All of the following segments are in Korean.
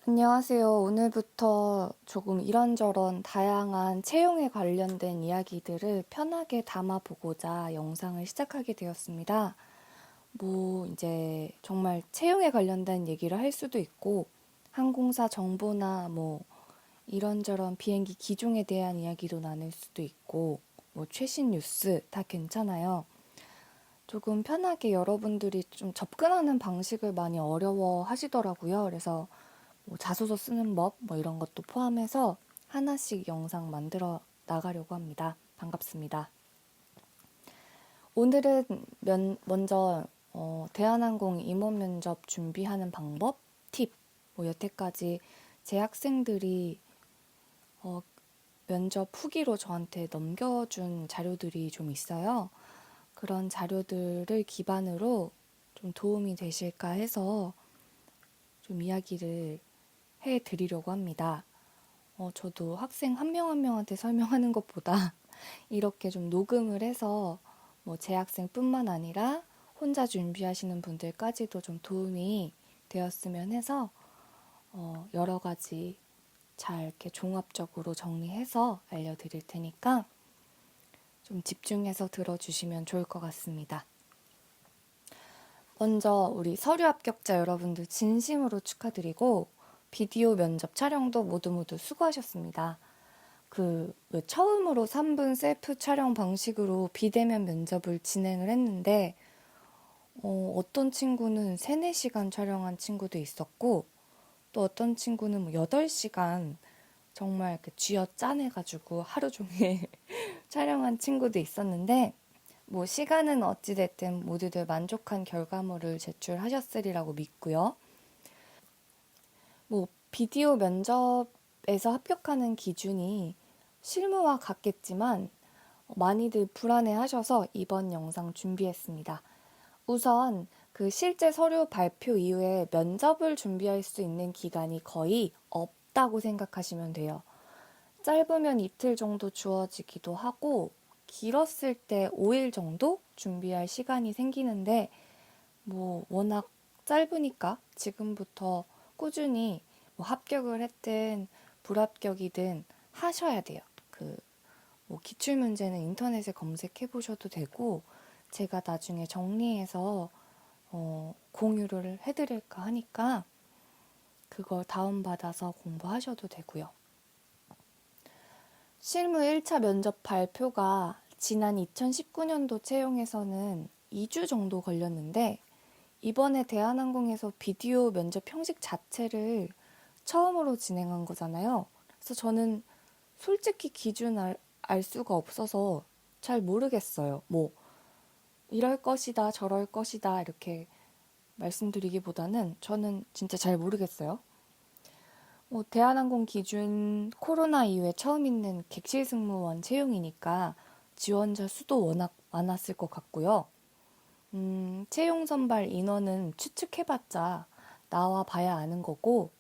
안녕하세요. 오늘부터 조금 이런저런 다양한 채용에 관련된 이야기들을 편하게 담아보고자 영상을 시작하게 되었습니다. 이제 정말 채용에 관련된 얘기를 할 수도 있고, 항공사 정보나 이런저런 비행기 기종에 대한 이야기도 나눌 수도 있고, 최신 뉴스 다 괜찮아요. 조금 편하게 여러분들이 좀 접근하는 방식을 많이 어려워 하시더라고요. 그래서 자소서 쓰는 법 이런 것도 포함해서 하나씩 영상 만들어 나가려고 합니다. 반갑습니다. 오늘은 먼저 대한항공 임원 면접 준비하는 방법, 팁, 여태까지 제 학생들이 면접 후기로 저한테 넘겨준 자료들이 좀 있어요. 그런 자료들을 기반으로 좀 도움이 되실까 해서 좀 이야기를 해드리려고 합니다. 저도 학생 한 명 한 명한테 설명하는 것보다 이렇게 좀 녹음을 해서 재학생뿐만 아니라 혼자 준비하시는 분들까지도 좀 도움이 되었으면 해서 여러 가지 잘 이렇게 종합적으로 정리해서 알려드릴 테니까 좀 집중해서 들어주시면 좋을 것 같습니다. 먼저 우리 서류 합격자 여러분들 진심으로 축하드리고 비디오 면접 촬영도 모두 수고하셨습니다. 처음으로 3분 셀프 촬영 방식으로 비대면 면접을 진행을 했는데 어떤 친구는 3, 4시간 촬영한 친구도 있었고 또 어떤 친구는 8시간 정말 이렇게 쥐어 짜내가지고 하루 종일 촬영한 친구도 있었는데 시간은 어찌됐든 모두들 만족한 결과물을 제출하셨으리라고 믿고요. 비디오 면접에서 합격하는 기준이 실무와 같겠지만 많이들 불안해 하셔서 이번 영상 준비했습니다. 우선 실제 서류 발표 이후에 면접을 준비할 수 있는 기간이 거의 없다고 생각하시면 돼요. 짧으면 이틀 정도 주어지기도 하고 길었을 때 5일 정도 준비할 시간이 생기는데 워낙 짧으니까 지금부터 꾸준히 합격을 했든 불합격이든 하셔야 돼요. 기출문제는 인터넷에 검색해 보셔도 되고 제가 나중에 정리해서 공유를 해드릴까 하니까 그걸 다운받아서 공부하셔도 되고요. 실무 1차 면접 발표가 지난 2019년도 채용에서는 2주 정도 걸렸는데 이번에 대한항공에서 비디오 면접 형식 자체를 처음으로 진행한 거잖아요. 그래서 저는 솔직히 기준 알 수가 없어서 잘 모르겠어요. 이럴 것이다, 저럴 것이다 이렇게 말씀드리기보다는 저는 진짜 잘 모르겠어요. 대한항공 기준 코로나 이후에 처음 있는 객실 승무원 채용이니까 지원자 수도 워낙 많았을 것 같고요. 채용 선발 인원은 추측해봤자 나와 봐야 아는 거고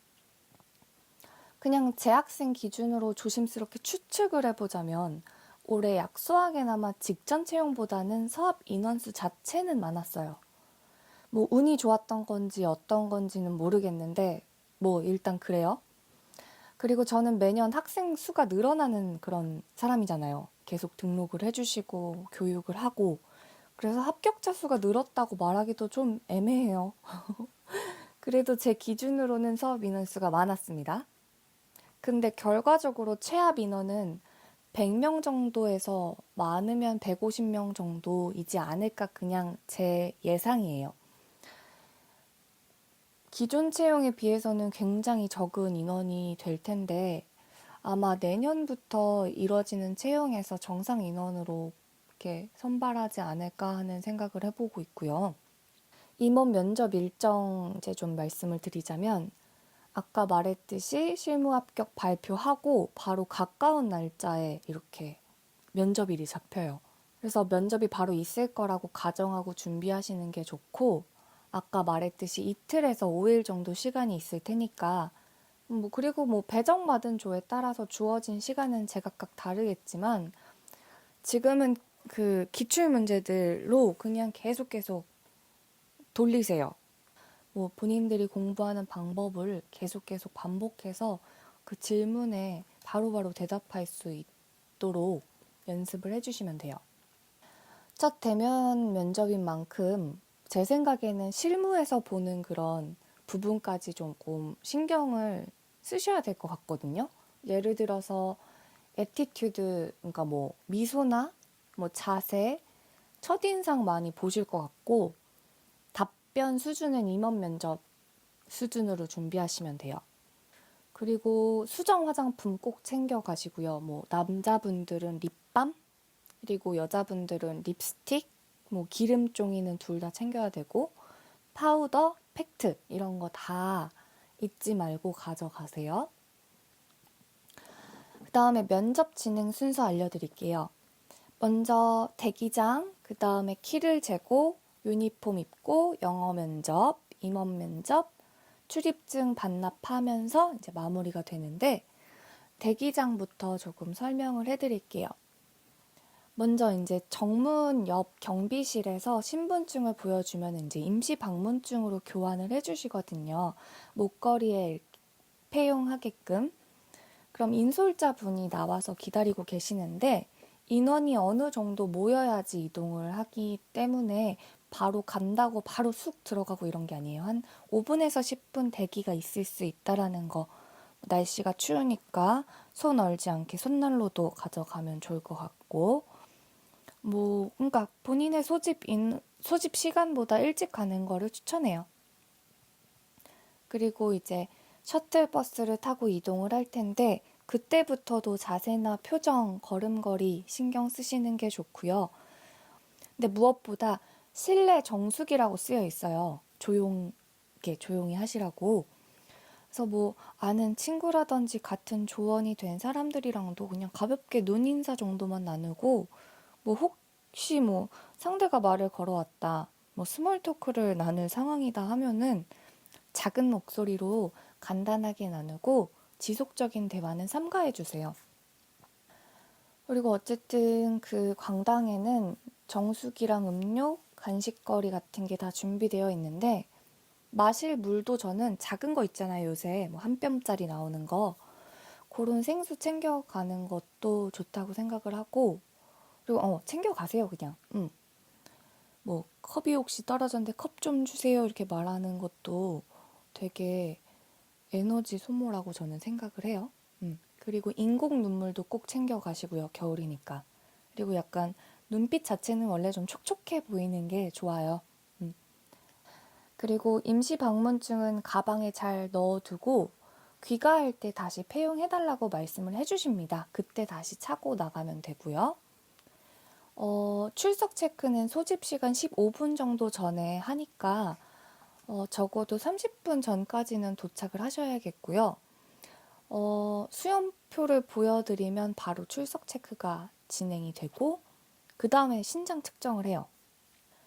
그냥 재학생 기준으로 조심스럽게 추측을 해보자면 올해 약소학에나마 직전 채용보다는 서합 인원수 자체는 많았어요. 운이 좋았던 건지 어떤 건지는 모르겠는데 일단 그래요. 그리고 저는 매년 학생 수가 늘어나는 그런 사람이잖아요. 계속 등록을 해주시고 교육을 하고 그래서 합격자 수가 늘었다고 말하기도 좀 애매해요. 그래도 제 기준으로는 서합 인원수가 많았습니다. 근데 결과적으로 채합 인원은 100명 정도에서 많으면 150명 정도이지 않을까 그냥 제 예상이에요. 기존 채용에 비해서는 굉장히 적은 인원이 될 텐데 아마 내년부터 이뤄지는 채용에서 정상 인원으로 이렇게 선발하지 않을까 하는 생각을 해보고 있고요. 임원 면접 일정 이제 좀 말씀을 드리자면 아까 말했듯이 실무 합격 발표하고 바로 가까운 날짜에 이렇게 면접일이 잡혀요. 그래서 면접이 바로 있을 거라고 가정하고 준비하시는 게 좋고 아까 말했듯이 이틀에서 5일 정도 시간이 있을 테니까 그리고 배정받은 조에 따라서 주어진 시간은 제각각 다르겠지만 지금은 기출 문제들로 그냥 계속 돌리세요. 뭐 본인들이 공부하는 방법을 계속 반복해서 그 질문에 바로바로 대답할 수 있도록 연습을 해주시면 돼요. 첫 대면 면접인 만큼 제 생각에는 실무에서 보는 그런 부분까지 조금 신경을 쓰셔야 될 것 같거든요. 예를 들어서 애티튜드, 그러니까 뭐 미소나 뭐 자세, 첫인상 많이 보실 것 같고, 답변 수준은 임원 면접 수준으로 준비하시면 돼요. 그리고 수정 화장품 꼭 챙겨 가시고요. 뭐 남자분들은 립밤, 그리고 여자분들은 립스틱, 뭐 기름종이는 둘 다 챙겨야 되고, 파우더, 팩트 이런 거 다 잊지 말고 가져가세요. 그 다음에 면접 진행 순서 알려드릴게요. 먼저 대기장, 그 다음에 키를 재고, 유니폼 입고, 영어 면접, 임원 면접, 출입증 반납하면서 이제 마무리가 되는데, 대기장부터 조금 설명을 해드릴게요. 먼저 이제 정문 옆 경비실에서 신분증을 보여주면 이제 임시 방문증으로 교환을 해주시거든요. 목걸이에 폐용하게끔. 그럼 인솔자 분이 나와서 기다리고 계시는데, 인원이 어느 정도 모여야지 이동을 하기 때문에 바로 간다고 바로 쑥 들어가고 이런 게 아니에요. 한 5분에서 10분 대기가 있을 수 있다라는 거. 날씨가 추우니까 손 얼지 않게 손난로도 가져가면 좋을 것 같고, 뭐 그러니까 본인의 소집 시간보다 일찍 가는 거를 추천해요. 그리고 이제 셔틀버스를 타고 이동을 할 텐데, 그때부터도 자세나 표정, 걸음걸이 신경 쓰시는 게 좋고요. 근데 무엇보다 실내 정수기라고 쓰여 있어요. 조용히 하시라고. 그래서 뭐 아는 친구라든지 같은 조언이 된 사람들이랑도 그냥 가볍게 눈인사 정도만 나누고, 뭐 혹시 뭐 상대가 말을 걸어왔다, 뭐 스몰 토크를 나눌 상황이다 하면은 작은 목소리로 간단하게 나누고 지속적인 대화는 삼가해 주세요. 그리고 어쨌든 그 광당에는 정수기랑 음료, 간식거리 같은 게 다 준비되어 있는데, 마실 물도 저는 작은 거 있잖아요. 요새 뭐 한 뼘짜리 나오는 거. 그런 생수 챙겨가는 것도 좋다고 생각을 하고, 그리고 챙겨가세요 그냥. 뭐 컵이 혹시 떨어졌는데 컵 좀 주세요 이렇게 말하는 것도 되게 에너지 소모라고 저는 생각을 해요. 그리고 인공 눈물도 꼭 챙겨가시고요. 겨울이니까. 그리고 약간 눈빛 자체는 원래 좀 촉촉해 보이는 게 좋아요. 그리고 임시 방문증은 가방에 잘 넣어두고 귀가할 때 다시 폐용해달라고 말씀을 해주십니다. 그때 다시 차고 나가면 되고요. 출석 체크는 소집 시간 15분 정도 전에 하니까 적어도 30분 전까지는 도착을 하셔야겠고요. 수험표를 보여드리면 바로 출석 체크가 진행이 되고, 그 다음에 신장 측정을 해요.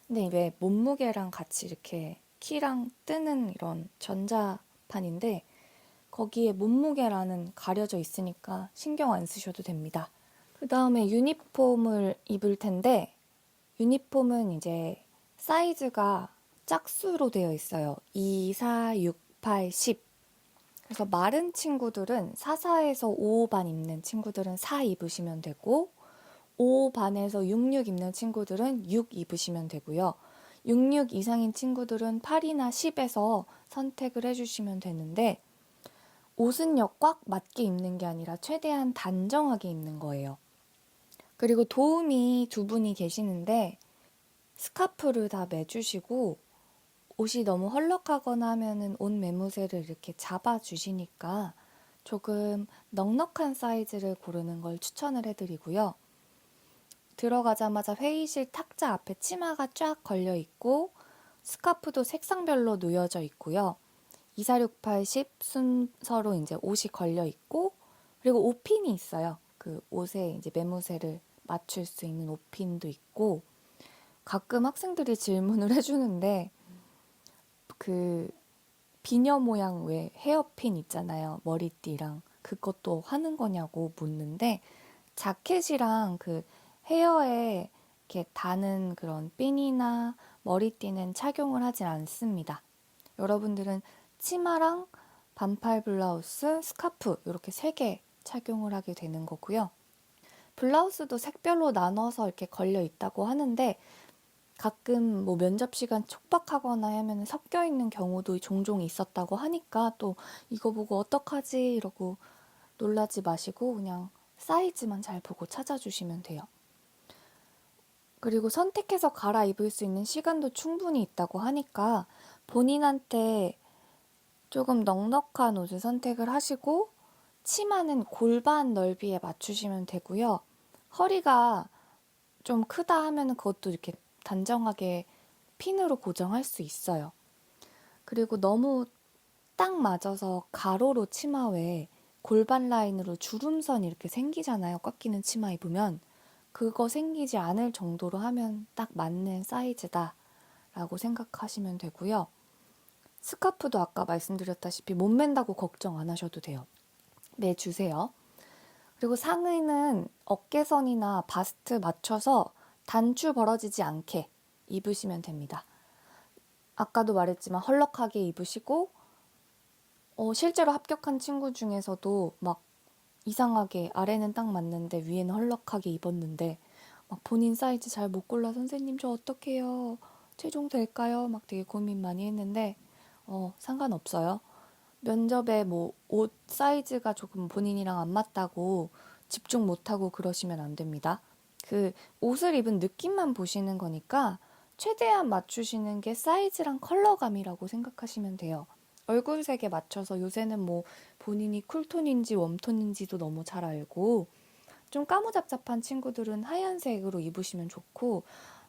근데 왜 몸무게랑 같이 이렇게 키랑 뜨는 이런 전자판인데, 거기에 몸무게라는 가려져 있으니까 신경 안 쓰셔도 됩니다. 그 다음에 유니폼을 입을 텐데, 유니폼은 이제 사이즈가 짝수로 되어 있어요. 2, 4, 6, 8, 10. 그래서 마른 친구들은 4, 4에서 5, 5반 입는 친구들은 4 입으시면 되고, 5 반에서 6, 6 입는 친구들은 6 입으시면 되고요. 6, 6 이상인 친구들은 8이나 10에서 선택을 해주시면 되는데, 옷은요, 꽉 맞게 입는 게 아니라 최대한 단정하게 입는 거예요. 그리고 도우미 두 분이 계시는데, 스카프를 다 매주시고, 옷이 너무 헐렁하거나 하면은 옷 매무새를 이렇게 잡아주시니까 조금 넉넉한 사이즈를 고르는 걸 추천을 해드리고요. 들어가자마자 회의실 탁자 앞에 치마가 쫙 걸려 있고, 스카프도 색상별로 놓여져 있고요. 2, 4, 6, 8, 10 순서로 이제 옷이 걸려 있고, 그리고 옷핀이 있어요. 그 옷에 이제 매무새를 맞출 수 있는 옷핀도 있고, 가끔 학생들이 질문을 해주는데, 그 비녀 모양 왜 헤어핀 있잖아요. 머리띠랑 그것도 하는 거냐고 묻는데, 자켓이랑 그 헤어에 이렇게 다는 그런 핀이나 머리띠는 착용을 하진 않습니다. 여러분들은 치마랑 반팔 블라우스, 스카프 이렇게 3개 착용을 하게 되는 거고요. 블라우스도 색별로 나눠서 이렇게 걸려 있다고 하는데 가끔 뭐 면접 시간 촉박하거나 하면 섞여 있는 경우도 종종 있었다고 하니까 또 이거 보고 어떡하지 이러고 놀라지 마시고 그냥 사이즈만 잘 보고 찾아주시면 돼요. 그리고 선택해서 갈아입을 수 있는 시간도 충분히 있다고 하니까 본인한테 조금 넉넉한 옷을 선택을 하시고 치마는 골반 넓이에 맞추시면 되고요. 허리가 좀 크다 하면 그것도 이렇게 단정하게 핀으로 고정할 수 있어요. 그리고 너무 딱 맞아서 가로로 치마 외에 골반 라인으로 주름선이 이렇게 생기잖아요. 꽉 끼는 치마 입으면. 그거 생기지 않을 정도로 하면 딱 맞는 사이즈다 라고 생각하시면 되고요. 스카프도 아까 말씀드렸다시피 못 맨다고 걱정 안 하셔도 돼요. 매주세요. 그리고 상의는 어깨선이나 바스트 맞춰서 단추 벌어지지 않게 입으시면 됩니다. 아까도 말했지만 헐렁하게 입으시고 실제로 합격한 친구 중에서도 막 이상하게 아래는 딱 맞는데 위에는 헐렁하게 입었는데 막 본인 사이즈 잘 못 골라 선생님 저 어떡해요? 최종 될까요? 막 되게 고민 많이 했는데 상관없어요. 면접에 뭐 옷 사이즈가 조금 본인이랑 안 맞다고 집중 못하고 그러시면 안 됩니다. 그 옷을 입은 느낌만 보시는 거니까 최대한 맞추시는 게 사이즈랑 컬러감이라고 생각하시면 돼요. 얼굴색에 맞춰서 요새는 뭐 본인이 쿨톤인지 웜톤인지도 너무 잘 알고 좀 까무잡잡한 친구들은 하얀색으로 입으시면 좋고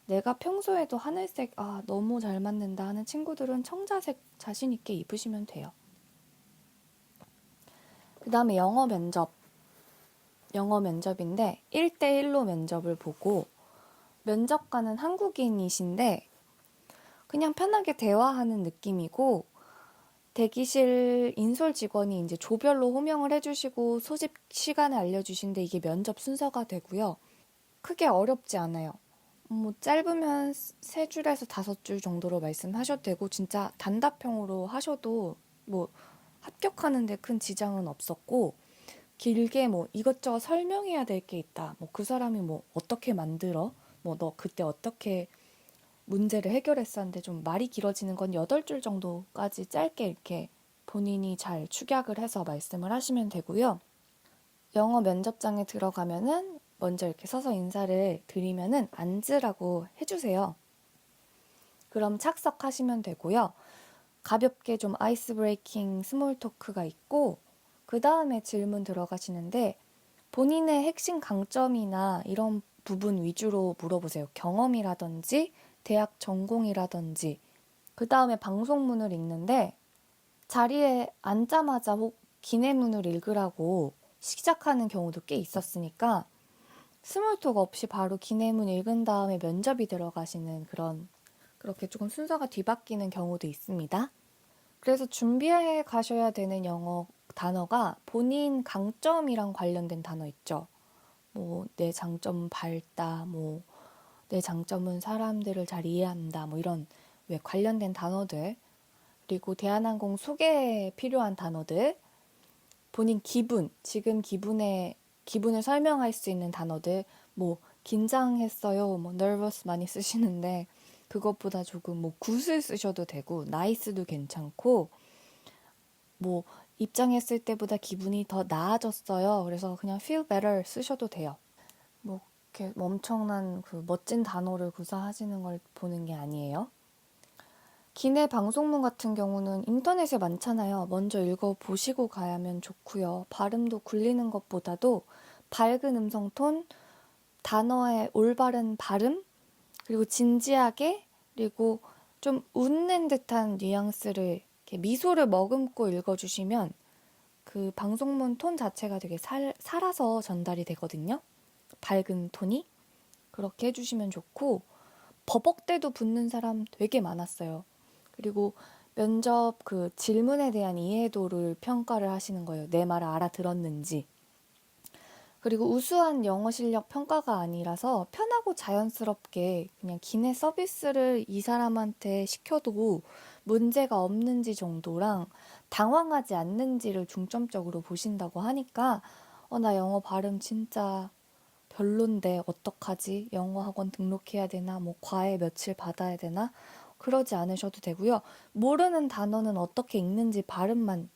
내가 평소에도 하늘색 너무 잘 맞는다 하는 친구들은 청자색 자신 있게 입으시면 돼요. 그 다음에 영어 면접인데 1대1로 면접을 보고 면접관은 한국인이신데 그냥 편하게 대화하는 느낌이고 대기실 인솔 직원이 이제 조별로 호명을 해주시고 소집 시간을 알려주시는데 이게 면접 순서가 되고요. 크게 어렵지 않아요. 뭐 짧으면 3줄에서 5줄 정도로 말씀하셔도 되고 진짜 단답형으로 하셔도 뭐 합격하는데 큰 지장은 없었고 길게 뭐 이것저것 설명해야 될 게 있다. 뭐 그 사람이 뭐 어떻게 만들어? 뭐 너 그때 어떻게 문제를 해결했었는데 좀 말이 길어지는 건 8줄 정도까지 짧게 이렇게 본인이 잘 축약을 해서 말씀을 하시면 되고요. 영어 면접장에 들어가면은 먼저 이렇게 서서 인사를 드리면은 앉으라고 해주세요. 그럼 착석하시면 되고요. 가볍게 좀 아이스 브레이킹 스몰 토크가 있고 그 다음에 질문 들어가시는데 본인의 핵심 강점이나 이런 부분 위주로 물어보세요. 경험이라든지 대학 전공이라든지 그 다음에 방송문을 읽는데 자리에 앉자마자 기내문을 읽으라고 시작하는 경우도 꽤 있었으니까 스몰톡 없이 바로 기내문 읽은 다음에 면접이 들어가시는 그렇게 조금 순서가 뒤바뀌는 경우도 있습니다. 그래서 준비해 가셔야 되는 영어 단어가 본인 강점이랑 관련된 단어 있죠. 뭐 내 장점은 밝다, 뭐 내 장점은 사람들을 잘 이해한다, 뭐 이런 왜 관련된 단어들, 그리고 대한항공 소개에 필요한 단어들, 본인 기분, 지금 기분을 설명할 수 있는 단어들, 뭐 긴장했어요, 뭐 nervous 많이 쓰시는데 그것보다 조금 뭐 굿을 쓰셔도 되고 나이스도 괜찮고 뭐 입장했을 때보다 기분이 더 나아졌어요. 그래서 그냥 feel better 쓰셔도 돼요. 뭐 이렇게 엄청난 그 멋진 단어를 구사하시는 걸 보는 게 아니에요. 기내 방송문 같은 경우는 인터넷에 많잖아요. 먼저 읽어보시고 가야면 좋고요. 발음도 굴리는 것보다도 밝은 음성톤, 단어의 올바른 발음, 그리고 진지하게, 그리고 좀 웃는 듯한 뉘앙스를 이렇게 미소를 머금고 읽어주시면 그 방송문 톤 자체가 되게 살아서 전달이 되거든요. 밝은 톤이. 그렇게 해주시면 좋고 버벅대도 붙는 사람 되게 많았어요. 그리고 면접 그 질문에 대한 이해도를 평가를 하시는 거예요. 내 말을 알아들었는지. 그리고 우수한 영어 실력 평가가 아니라서 편하고 자연스럽게 그냥 기내 서비스를 이 사람한테 시켜도 문제가 없는지 정도랑 당황하지 않는지를 중점적으로 보신다고 하니까 나 영어 발음 진짜 별론데 어떡하지? 영어 학원 등록해야 되나? 뭐 과외 며칠 받아야 되나? 그러지 않으셔도 되고요. 모르는 단어는 어떻게 읽는지 발음만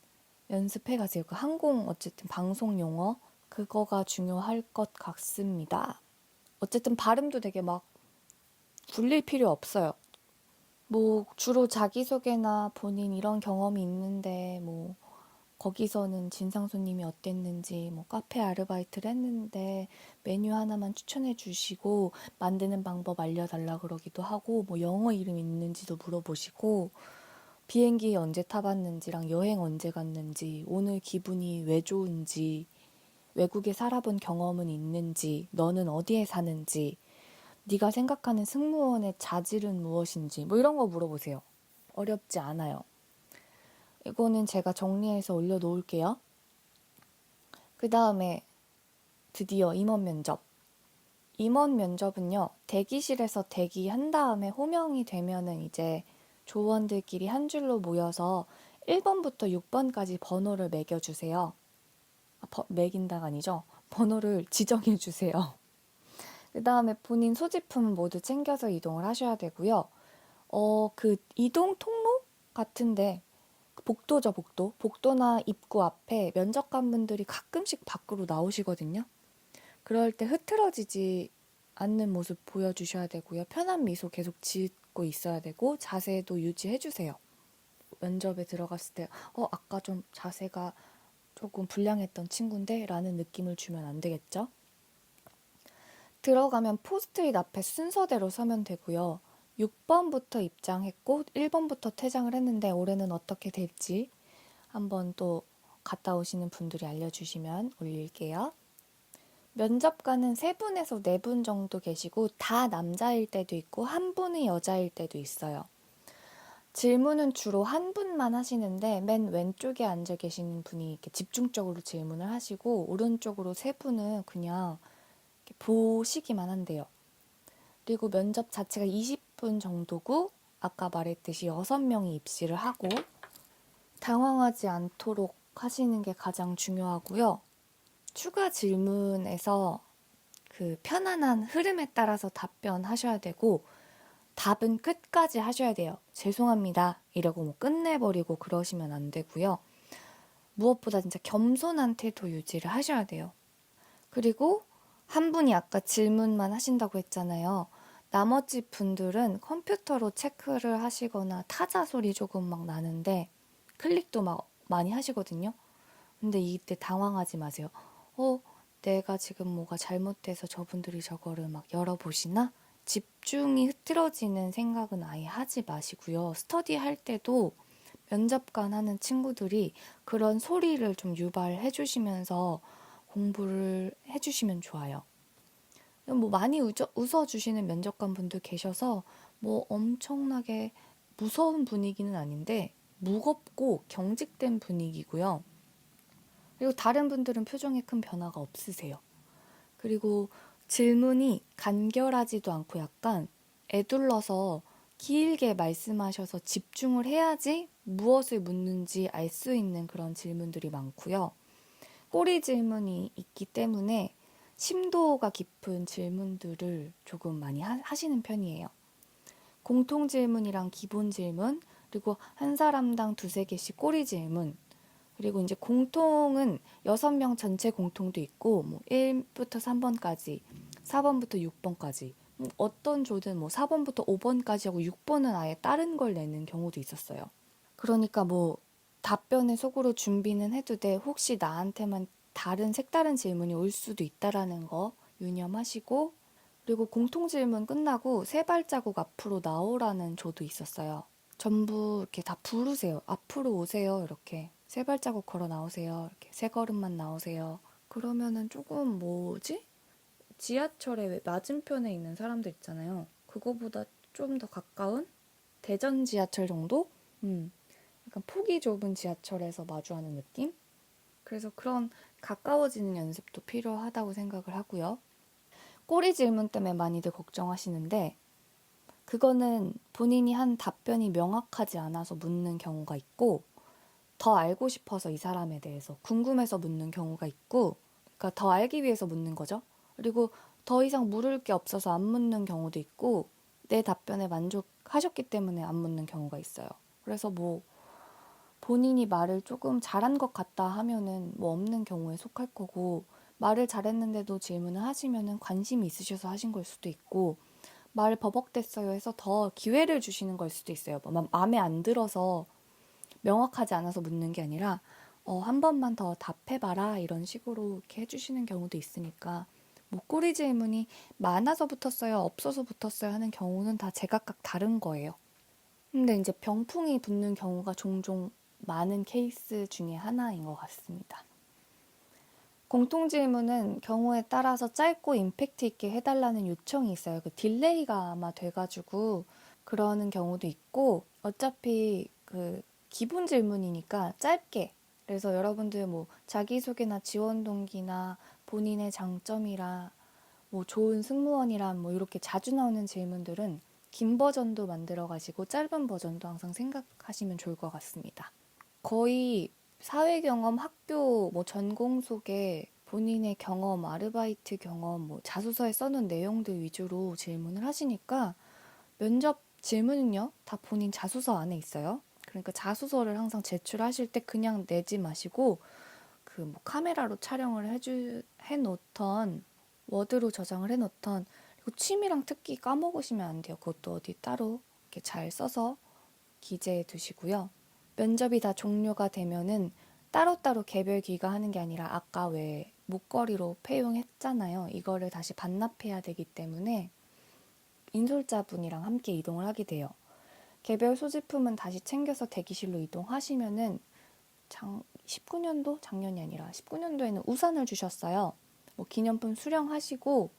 연습해 가세요. 그 항공 어쨌든 방송 용어 그거가 중요할 것 같습니다. 어쨌든 발음도 되게 막 굴릴 필요 없어요. 뭐 주로 자기소개나 본인 이런 경험이 있는데 뭐 거기서는 진상 손님이 어땠는지 뭐 카페 아르바이트를 했는데 메뉴 하나만 추천해 주시고 만드는 방법 알려달라 그러기도 하고 뭐 영어 이름 있는지도 물어보시고 비행기 언제 타봤는지랑 여행 언제 갔는지 오늘 기분이 왜 좋은지 외국에 살아본 경험은 있는지 너는 어디에 사는지 네가 생각하는 승무원의 자질은 무엇인지 뭐 이런 거 물어보세요. 어렵지 않아요. 이거는 제가 정리해서 올려놓을게요. 그 다음에 드디어 임원 면접. 임원 면접은요, 대기실에서 대기한 다음에 호명이 되면은 이제 조원들끼리 한 줄로 모여서 1번부터 6번까지 번호를 매겨주세요. 매긴다가 아니죠. 번호를 지정해주세요. 그 다음에 본인 소지품 모두 챙겨서 이동을 하셔야 되고요. 그 이동 통로 같은데 복도죠, 복도. 복도나 입구 앞에 면접관분들이 가끔씩 밖으로 나오시거든요. 그럴 때 흐트러지지 않는 모습 보여주셔야 되고요. 편한 미소 계속 짓고 있어야 되고 자세도 유지해주세요. 면접에 들어갔을 때 아까 좀 자세가 조금 불량했던 친구인데 라는 느낌을 주면 안 되겠죠? 들어가면 포스트잇 앞에 순서대로 서면 되고요. 6번부터 입장했고 1번부터 퇴장을 했는데 올해는 어떻게 될지 한번 또 갔다 오시는 분들이 알려주시면 올릴게요. 면접관은 3분에서 4분 정도 계시고 다 남자일 때도 있고 한 분이 여자일 때도 있어요. 질문은 주로 한 분만 하시는데 맨 왼쪽에 앉아 계시는 분이 이렇게 집중적으로 질문을 하시고 오른쪽으로 3분은 그냥 이렇게 보시기만 한대요. 그리고 면접 자체가 20분 정도고 아까 말했듯이 6명이 입시를 하고 당황하지 않도록 하시는 게 가장 중요하고요. 추가 질문에서 그 편안한 흐름에 따라서 답변하셔야 되고 답은 끝까지 하셔야 돼요. 죄송합니다. 이러고 뭐 끝내버리고 그러시면 안 되고요. 무엇보다 진짜 겸손한 태도 유지를 하셔야 돼요. 그리고 한 분이 아까 질문만 하신다고 했잖아요. 나머지 분들은 컴퓨터로 체크를 하시거나 타자 소리 조금 막 나는데 클릭도 막 많이 하시거든요. 근데 이때 당황하지 마세요. 내가 지금 뭐가 잘못돼서 저분들이 저거를 막 열어보시나? 집중이 흐트러지는 생각은 아예 하지 마시고요. 스터디 할 때도 면접관 하는 친구들이 그런 소리를 좀 유발해 주시면서 공부를 해주시면 좋아요. 뭐 많이 웃어주시는 면접관 분들 계셔서 뭐 엄청나게 무서운 분위기는 아닌데 무겁고 경직된 분위기고요. 그리고 다른 분들은 표정에 큰 변화가 없으세요. 그리고 질문이 간결하지도 않고 약간 에둘러서 길게 말씀하셔서 집중을 해야지 무엇을 묻는지 알 수 있는 그런 질문들이 많고요. 꼬리 질문이 있기 때문에 심도가 깊은 질문들을 조금 많이 하시는 편이에요. 공통 질문이랑 기본 질문, 그리고 한 사람당 2-3개씩 꼬리 질문, 그리고 이제 공통은 6명 전체 공통도 있고 뭐 1부터 3번까지, 4번부터 6번까지 어떤 조든 뭐 4번부터 5번까지 하고 6번은 아예 다른 걸 내는 경우도 있었어요. 그러니까 뭐 답변을 속으로 준비는 해도 돼. 혹시 나한테만 다른 색다른 질문이 올 수도 있다라는 거 유념하시고, 그리고 공통 질문 끝나고 3발자국 앞으로 나오라는 조도 있었어요. 전부 이렇게 다 부르세요. 앞으로 오세요. 이렇게 3발자국 걸어 나오세요. 이렇게 3걸음만 나오세요. 그러면은 조금 뭐지? 지하철의 맞은편에 있는 사람들 있잖아요. 그거보다 좀 더 가까운 대전 지하철 정도? 약간 폭이 좁은 지하철에서 마주하는 느낌? 그래서 그런 가까워지는 연습도 필요하다고 생각을 하고요. 꼬리 질문 때문에 많이들 걱정하시는데 그거는 본인이 한 답변이 명확하지 않아서 묻는 경우가 있고, 더 알고 싶어서 이 사람에 대해서 궁금해서 묻는 경우가 있고, 그러니까 더 알기 위해서 묻는 거죠. 그리고 더 이상 물을 게 없어서 안 묻는 경우도 있고, 내 답변에 만족하셨기 때문에 안 묻는 경우가 있어요. 그래서 뭐 본인이 말을 조금 잘한 것 같다 하면은 뭐 없는 경우에 속할 거고, 말을 잘했는데도 질문을 하시면은 관심이 있으셔서 하신 걸 수도 있고, 말 버벅댔어요 해서 더 기회를 주시는 걸 수도 있어요. 마음에 안 들어서 명확하지 않아서 묻는 게 아니라 한 번만 더 답해봐라 이런 식으로 이렇게 해주시는 경우도 있으니까, 뭐 꼬리 질문이 많아서 붙었어요, 없어서 붙었어요 하는 경우는 다 제각각 다른 거예요. 근데 이제 병풍이 붙는 경우가 종종 많은 케이스 중에 하나인 것 같습니다. 공통 질문은 경우에 따라서 짧고 임팩트 있게 해달라는 요청이 있어요. 그 딜레이가 아마 돼가지고 그러는 경우도 있고, 어차피 그 기본 질문이니까 짧게. 그래서 여러분들 뭐 자기소개나 지원 동기나 본인의 장점이라 뭐 좋은 승무원이란 뭐 이렇게 자주 나오는 질문들은 긴 버전도 만들어 가지고 짧은 버전도 항상 생각하시면 좋을 것 같습니다. 거의 사회 경험, 학교, 뭐 전공 소개, 본인의 경험, 아르바이트 경험, 뭐 자소서에 써놓은 내용들 위주로 질문을 하시니까, 면접 질문은요, 다 본인 자소서 안에 있어요. 그러니까 자소서를 항상 제출하실 때 그냥 내지 마시고, 그 뭐 카메라로 촬영을 해놓던, 워드로 저장을 해놓던, 그리고 취미랑 특기 까먹으시면 안 돼요. 그것도 어디 따로 이렇게 잘 써서 기재해 두시고요. 면접이 다 종료가 되면은 따로따로 개별 귀가하는 게 아니라 아까 왜 목걸이로 페용했잖아요. 이거를 다시 반납해야 되기 때문에 인솔자분이랑 함께 이동을 하게 돼요. 개별 소지품은 다시 챙겨서 대기실로 이동하시면은 19년도? 작년이 아니라 19년도에는 우산을 주셨어요. 뭐 기념품 수령하시고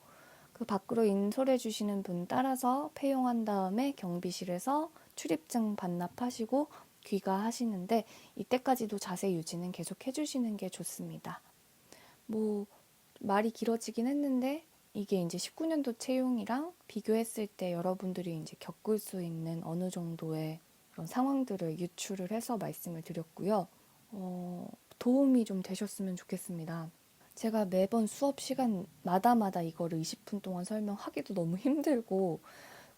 그 밖으로 인솔해 주시는 분 따라서 페용한 다음에 경비실에서 출입증 반납하시고 귀가하시는데, 이때까지도 자세 유지는 계속 해주시는 게 좋습니다. 뭐 말이 길어지긴 했는데 이게 이제 19년도 채용이랑 비교했을 때 여러분들이 이제 겪을 수 있는 어느 정도의 그런 상황들을 유추를 해서 말씀을 드렸고요. 도움이 좀 되셨으면 좋겠습니다. 제가 매번 수업 시간마다 이거를 20분 동안 설명하기도 너무 힘들고,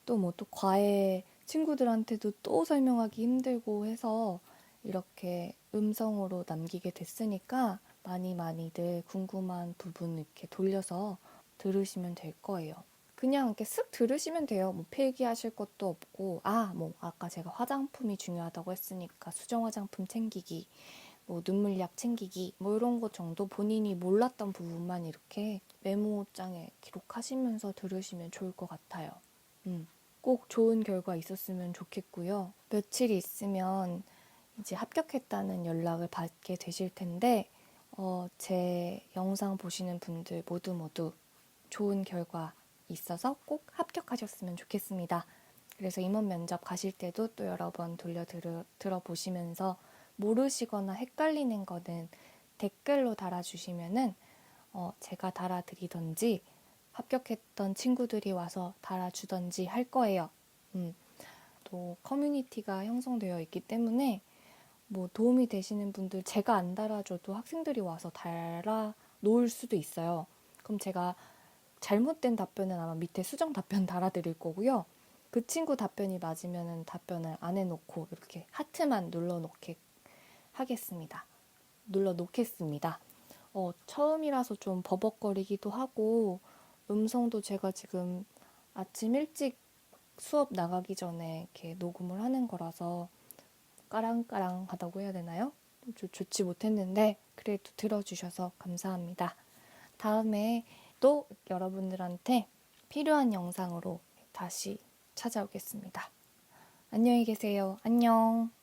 또 뭐 또 과외 친구들한테도 또 설명하기 힘들고 해서 이렇게 음성으로 남기게 됐으니까, 많이들 궁금한 부분 이렇게 돌려서 들으시면 될 거예요. 그냥 이렇게 쓱 들으시면 돼요. 뭐 필기하실 것도 없고, 뭐 아까 제가 화장품이 중요하다고 했으니까 수정 화장품 챙기기, 뭐 눈물약 챙기기, 뭐 이런 것 정도 본인이 몰랐던 부분만 이렇게 메모장에 기록하시면서 들으시면 좋을 것 같아요. 꼭 좋은 결과 있었으면 좋겠고요. 며칠 있으면 이제 합격했다는 연락을 받게 되실 텐데, 제 영상 보시는 분들 모두 좋은 결과 있어서 꼭 합격하셨으면 좋겠습니다. 그래서 임원 면접 가실 때도 또 여러 번 들어보시면서 모르시거나 헷갈리는 거는 댓글로 달아주시면은 제가 달아드리던지 합격했던 친구들이 와서 달아주던지 할 거예요. 또 커뮤니티가 형성되어 있기 때문에 뭐 도움이 되시는 분들, 제가 안 달아줘도 학생들이 와서 달아 놓을 수도 있어요. 그럼 제가 잘못된 답변은 아마 밑에 수정 답변 달아드릴 거고요. 그 친구 답변이 맞으면 답변을 안 해놓고 이렇게 하트만 눌러놓겠습니다. 처음이라서 좀 버벅거리기도 하고, 음성도 제가 지금 아침 일찍 수업 나가기 전에 이렇게 녹음을 하는 거라서 까랑까랑하다고 해야 되나요? 좋지 못했는데 그래도 들어주셔서 감사합니다. 다음에 또 여러분들한테 필요한 영상으로 다시 찾아오겠습니다. 안녕히 계세요. 안녕.